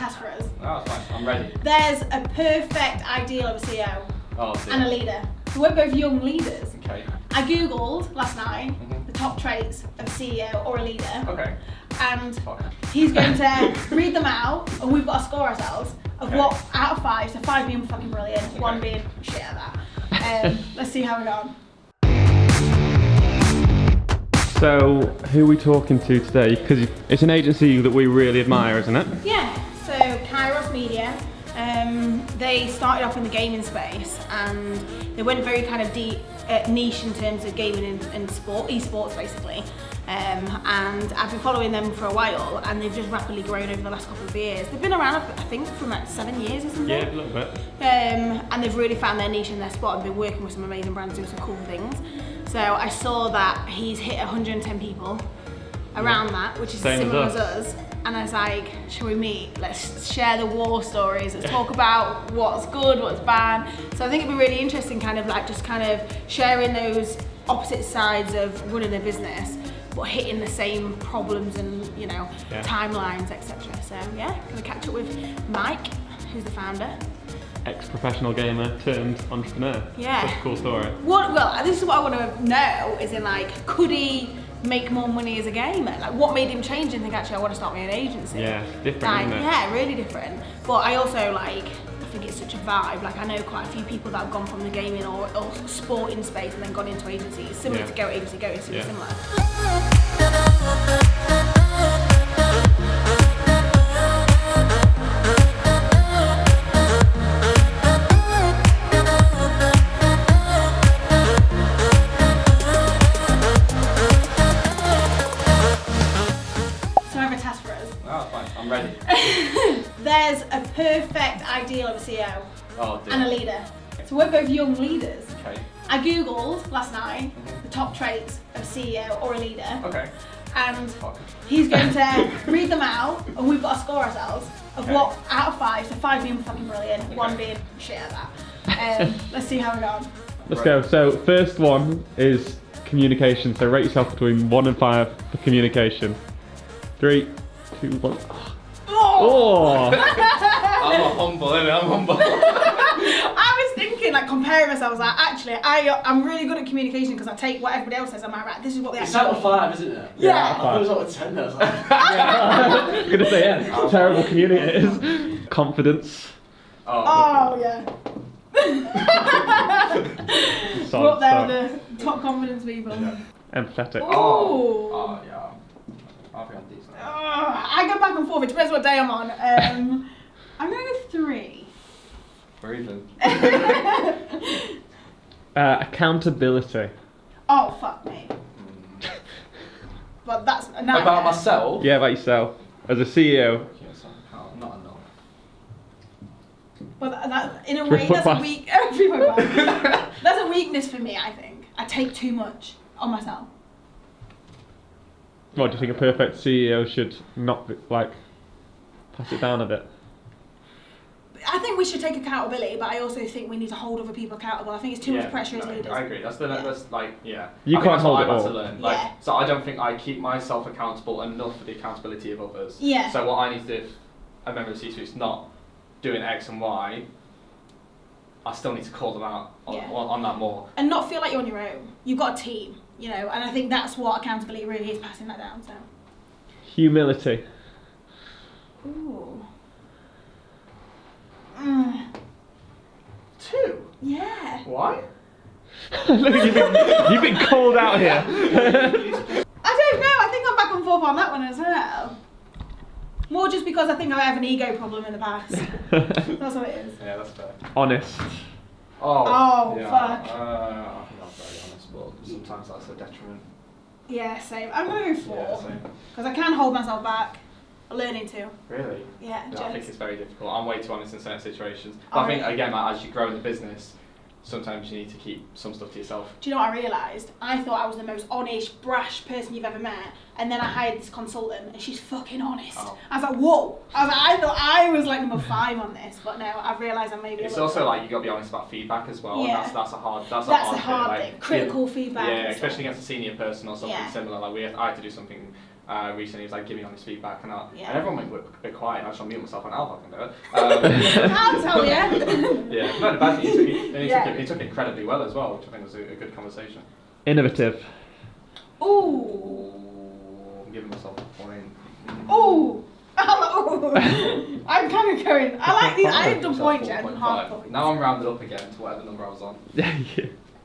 test for us. Oh, that's fine. I'm ready. There's a perfect ideal of a CEO and a leader. So we're both young leaders. Okay. I googled last night the top traits of a CEO or a leader. Okay. And he's going to read them out, and we've got to score ourselves of what out of 5. So 5 being fucking brilliant, 1 being shit at that. Let's see how we go on. So, who are we talking to today? Because it's an agency that we really admire, isn't it? Yeah, so Kairos Media, they started off in the gaming space and they went very kind of deep, niche in terms of gaming and sport, esports basically. And I've been following them for a while and they've just rapidly grown over the last couple of years. They've been around, I think, for like 7 years or something. Yeah, a little bit. And they've really found their niche in their spot and been working with some amazing brands doing some cool things. So I saw that he's hit 110 people around that, which is similar as us. And I was like, shall we meet? Let's share the war stories. Let's talk about what's good, what's bad. So I think it'd be really interesting kind of like just kind of sharing those opposite sides of running a business, but hitting the same problems and, you know, timelines, etc. So yeah, gonna catch up with Mike, who's the founder. Ex-professional gamer turned entrepreneur. Yeah. That's a cool story. Well, this is what I want to know, is in like, could he make more money as a gamer? Like, what made him change and think, actually, I want to start my own agency? Yeah, different, like, isn't it? Yeah, really different. But I also like, I think it's such a vibe. Like, I know quite a few people that have gone from the gaming or sporting space and then gone into agencies. Similar to Go Agency Go, it's super similar. I'm ready. There's a perfect ideal of a CEO and a leader. So we're both young leaders. Okay. I googled last night the top traits of a CEO or a leader. Okay. And he's going to read them out, and we've got to score ourselves of what out of 5. So 5 being fucking brilliant, 1 being shit at that. Let's see how we go on. Let's go. So first one is communication. So rate yourself between 1 and 5 for communication. 3, 2, 1. Oh! I'm humble, innit? I'm humble. I was thinking, like, comparing myself, I was like, actually, I'm really good at communication because I take what everybody else says, I'm like, right, this is what they It's actually out of 5, isn't it? Yeah. I thought it was out of 10, I was like... I'm gonna say, yeah, terrible community it is. Confidence. Oh, yeah. We're up there with the top confidence people. Yeah. Empathetic. Oh, yeah. I'll be on decent. I go back and forth, it depends what day I'm on. I'm going to go 3. We're even. Accountability. Oh, fuck me. But that's a nightmare. About myself? Yeah, about yourself. As a CEO. Yes, I'm not enough. But that, in a way, that's a weak. That's a weakness for me, I think. I take too much on myself. What, do you think a perfect CEO should not be, like, pass it down a bit? I think we should take accountability, but I also think we need to hold other people accountable. I think it's too much pressure as leaders. I agree. That's like, You can't hold it all. To learn. Like, so I don't think I keep myself accountable enough for the accountability of others. Yeah. So what I need to do, if a member of the C-suite is not doing X and Y, I still need to call them out on that more. And not feel like you're on your own. You've got a team, you know, and I think that's what accountability really is, passing that down. So. Humility. Ooh. 2? Yeah. Why? Look, you've been called out here. I don't know, I think I'm back and forth on that one as well. More just because I think I have an ego problem in the past. That's what it is. Yeah, that's fair. Honest. Oh, yeah. fuck. I think I'm very honest, but sometimes that's a detriment. Yeah, same. I'm going to go 4. Yeah, same. Because I can hold myself back. I'm learning to. Really? Yeah, I think it's very difficult. I'm way too honest in certain situations. Oh, I think, really? again, like, as you grow in the business, sometimes you need to keep some stuff to yourself. Do you know what I realised? I thought I was the most honest, brash person you've ever met, and then I hired this consultant, and she's fucking honest. Oh. I was like, whoa! I thought I was like number 5 on this, but no, I've realised I'm maybe. It's also like you got to be honest about feedback as well. Yeah. And that's a hard. That's a hard thing. Like, Critical feedback. Yeah, and especially stuff. against a senior person or something similar. Like I had to do something recently. He was like giving me honest feedback, and Yeah. and everyone went a bit quiet. And I just mute myself and I'll fucking do it. I'll tell you. Yeah, no, but he took it incredibly well as well, which I think was a good conversation. Innovative. Ooh. I'm giving myself a point. Ooh. I'm kind of going. I like these. I have done point, Jen. Half points. Now I'm rounded up again to whatever number I was on. Yeah.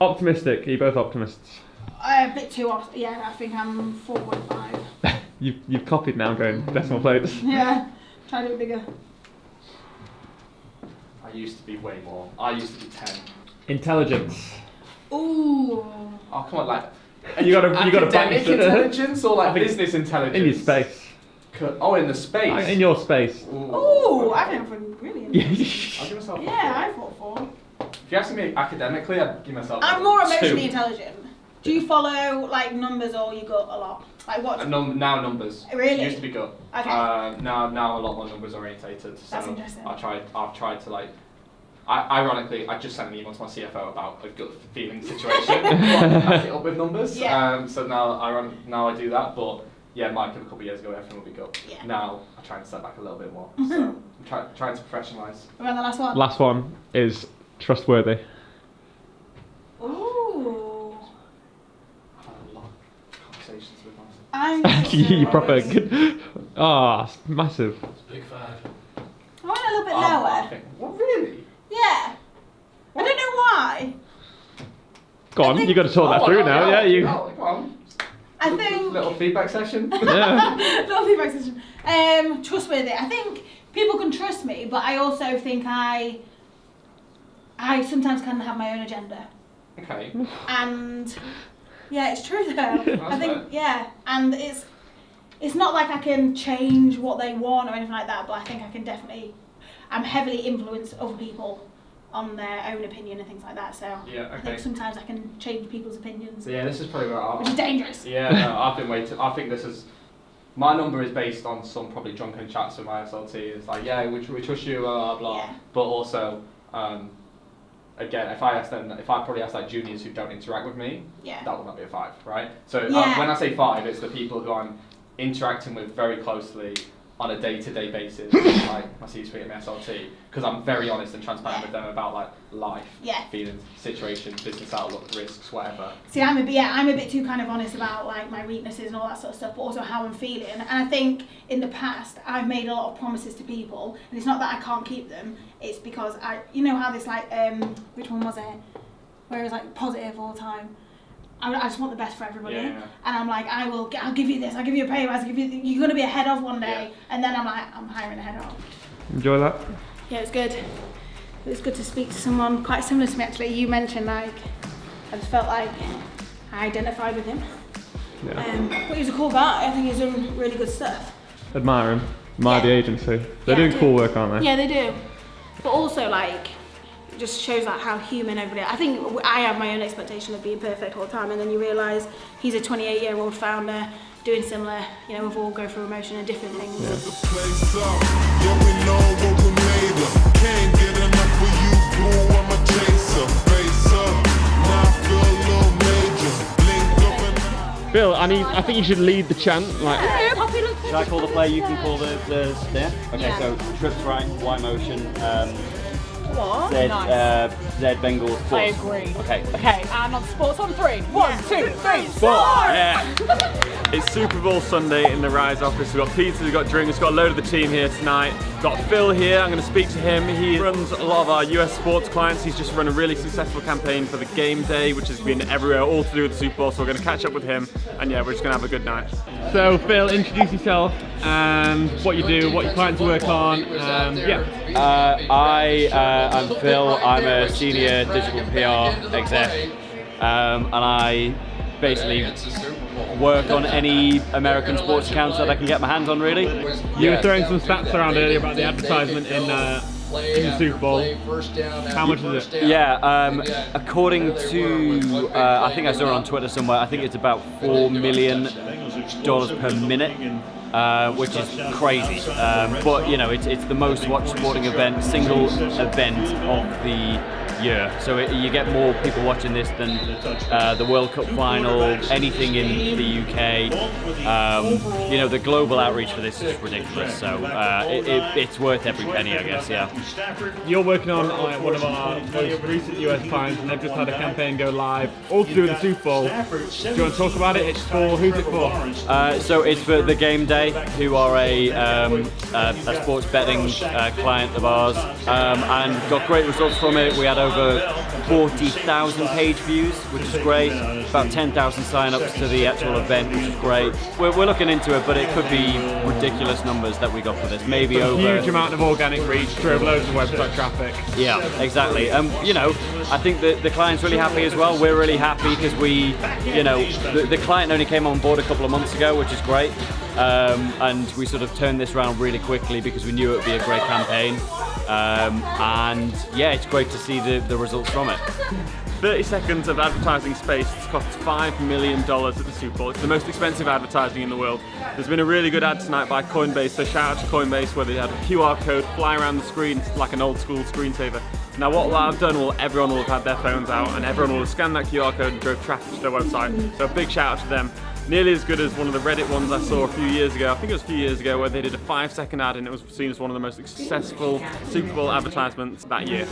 Optimistic. Are you both optimists? A bit too off. Yeah, I think I'm 4.5. You've copied now, going decimal places. Yeah. Try to do it bigger. I used to be way more. I used to be 10. Intelligence. Ooh. Oh, come on, like. You gotta academic intelligence or like I think business intelligence? in your space. Oh, in the space. In your space. Ooh, I think I'm really interesting. I'll give myself a Yeah, 4. I thought 4. If you're asking me academically, I'd give myself I'm more a 2. emotionally intelligent. Do you follow like numbers or you gut a lot? Like what? Now numbers. Really? Used to be gut. Okay. Now a lot more numbers orientated. So That's interesting. I've tried to like. Ironically, I just sent an email to my CFO about a gut feeling situation. Back it up with numbers. Yeah. So now I do that, but yeah, Mike, a couple of years ago, everything would be gut. Yeah. Now I try and step back a little bit more. So I'm trying to professionalise. We're on the last one. Last one is trustworthy. Ooh. I've had a lot of conversations with myself. I'm You proper good. Ah, massive. Big 5. I went a little bit I lower. think. What really? Yeah. I don't know why. Go on, you got to talk that through now. Yeah, you. Come on. I think. Little feedback session. Yeah. Little feedback session. Trustworthy. I think people can trust me, but I also think I sometimes can have my own agenda. Okay. And yeah, it's true though. I That's think fair. yeah, and it's not like I can change what they want or anything like that, but I think I can definitely. I'm heavily influenced other people on their own opinion and things like that. So Yeah. I Okay. think sometimes I can change people's opinions, So yeah, this is probably where which is dangerous. Yeah, no, I've been waiting. I think this is. My number is based on some probably drunken chats with my SLT. It's like, yeah, we trust you, blah, blah, blah. Yeah. But also, again, if I probably ask like juniors who don't interact with me, Yeah. that would not be a 5, right? So Yeah. when I say 5, it's the people who I'm interacting with very closely on a day-to-day basis, like my C-suite and my SLT, because I'm very honest and transparent with them about like life, Yeah. feelings, situations, business outlook, risks, whatever. See, I'm a bit too kind of honest about like my weaknesses and all that sort of stuff, but also how I'm feeling. And I think in the past I've made a lot of promises to people, and it's not that I can't keep them. It's because you know how this like which one was it? Where it was like positive all the time. I just want the best for everybody, Yeah. and I'm like, I'll give you this, I'll give you a pay rise, you're gonna be a head of one day, and then I'm like, I'm hiring a head of. Enjoy that. Yeah, it's good. It was good to speak to someone quite similar to me actually. You mentioned like, I just felt like I identified with him. Yeah. But he was a cool guy. I think he's doing really good stuff. Admire him. Admire the Yeah. agency. They're Yeah, I doing do. cool work, aren't they? Yeah, they do. But also like, it just shows like how human everybody is. I think I have my own expectation of being perfect all the time, and then you realise he's a 28-year-old founder doing similar, you know, we've all go through emotion and different things. Bill, I think you should lead the chant. Like, Should I call the play? You can call the snare. Okay, Yeah. so trips right, Y motion. What? Z Nice. Z Bengals. I Sports. agree. Okay. Okay, and on sports on 3. 1, 2, 3, yeah. It's Super Bowl Sunday in the Rise office. We've got pizza, we've got drinks, we've got a load of the team here tonight. Got Phil here, I'm going to speak to him. He runs a lot of our US sports clients. He's just run a really successful campaign for the game day, which has been everywhere, all to do with the Super Bowl. So we're going to catch up with him, and yeah, we're just going to have a good night. So Phil, introduce yourself and what you do, what your clients work on. I'm Phil. I'm a senior digital PR exec, and I basically work on any American sports accounts that I can get my hands on. Really. You were throwing some stats around earlier about the advertisement in the Super Bowl. How much is it? Yeah, according to, I think I saw it on Twitter somewhere, I think it's about $4 million per minute, which is crazy. But you know, it's the most watched sporting event, single event of the year. So you get more people watching this than the World Cup final, anything in the UK. You know, the global outreach for this is ridiculous. So it's worth every penny, I guess. Yeah. You're working on one of our most recent US clients, and they've just had a campaign go live, all to do with the Super Bowl. Do you want to talk about it? It's for, who's it for? So it's for the Game Day, who are a sports betting client of ours, and got great results from it. We had over 40,000 page views, which is great. About 10,000 sign-ups to the actual event, which is great. We're looking into it, but it could be ridiculous numbers that we got for this. Maybe a over huge amount of organic reach, drove loads of website traffic. Yeah, exactly. You know, I think that the client's really happy as well. We're really happy because we, you know, the client only came on board a couple of months ago, which is great. And we sort of turned this around really quickly because we knew it would be a great campaign. And yeah, it's great to see the results from it. 30 seconds of advertising space costs $5 million at the Super Bowl. It's the most expensive advertising in the world. There's been a really good ad tonight by Coinbase, so shout out to Coinbase, where they had a QR code fly around the screen like an old school screensaver. Now what will have done, everyone will have had their phones out and everyone will have scanned that QR code and drove traffic to their website. So a big shout out to them. Nearly as good as one of the Reddit ones I saw a few years ago. I think it was a few years ago, where they did a 5-second ad and it was seen as one of the most successful Super Bowl advertisements that year.